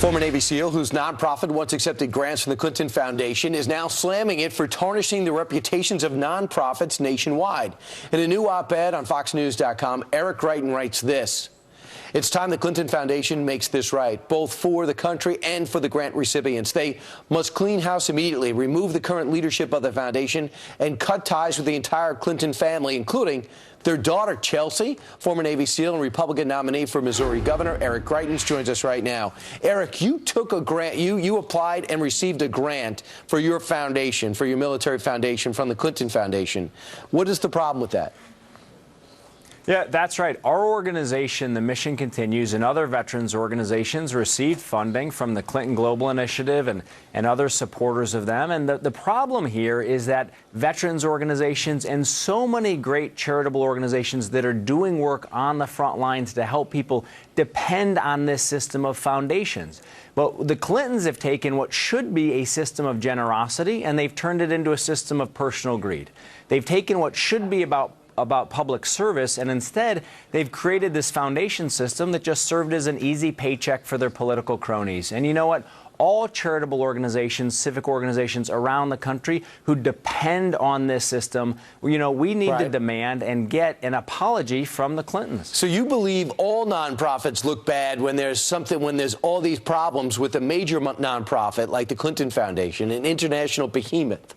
Former Navy SEAL, whose nonprofit once accepted grants from the Clinton Foundation, is now slamming it for tarnishing the reputations of nonprofits nationwide. In a new op-ed on FoxNews.com, Eric Greitens writes this: "It's time the Clinton Foundation makes this right, both for the country and for the grant recipients. They must clean house immediately, remove the current leadership of the foundation, and cut ties with the entire Clinton family, including their daughter, Chelsea." Former Navy SEAL and Republican nominee for Missouri Governor Eric Greitens joins us right now. Eric, you took a grant, you applied and received a grant for your foundation, for your military foundation from the Clinton Foundation. What is the problem with that? Yeah, that's right. Our organization, the Mission Continues, and other veterans organizations received funding from the Clinton Global Initiative and other supporters of them. And the problem here is that veterans organizations and so many great charitable organizations that are doing work on the front lines to help people depend on this system of foundations. But the Clintons have taken what should be a system of generosity and they've turned it into a system of personal greed. They've taken what should be about public service, and instead they've created this foundation system that just served as an easy paycheck for their political cronies. And you know what? All charitable organizations, civic organizations around the country who depend on this system, you know, we need to demand and get an apology from the Clintons. So you believe all nonprofits look bad when there's all these problems with a major nonprofit like the Clinton Foundation, an international behemoth?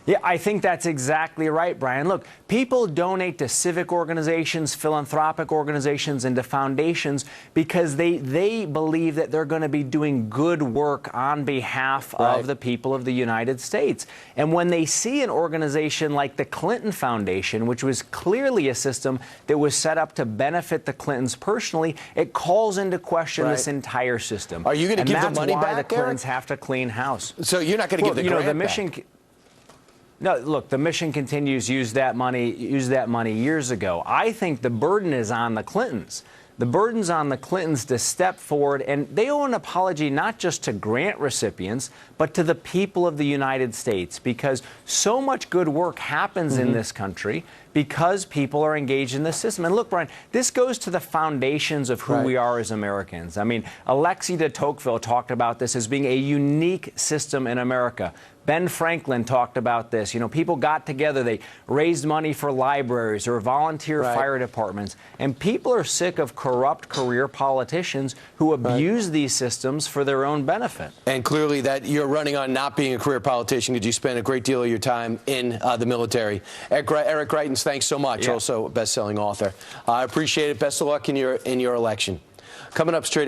Yeah, I think that's exactly right, Brian. Look, people donate to civic organizations, philanthropic organizations, and to foundations because they believe that they're going to be doing good work on behalf of the people of the United States. And when they see an organization like the Clinton Foundation, which was clearly a system that was set up to benefit the Clintons personally, it calls into question this entire system. Are you going to give the money back, That's why the Clintons have to clean house. So you're not going to give the grant back? No, look, the Mission Continues used that money years ago. I think the burden is on the Clintons. The burden's on the Clintons to step forward, and they owe an apology not just to grant recipients, but to the people of the United States, because so much good work happens in this country because people are engaged in this system. And look, Brian, this goes to the foundations of who we are as Americans. I mean, Alexis de Tocqueville talked about this as being a unique system in America. Ben Franklin talked about this. You know, people got together, they raised money for libraries or volunteer fire departments, and people are sick of corrupt career politicians who abuse these systems for their own benefit. And clearly that you're running on not being a career politician because you spend a great deal of your time in the military. Eric Greitens, thanks so much. Also a best-selling author. I appreciate it. Best of luck in your election. Coming up straight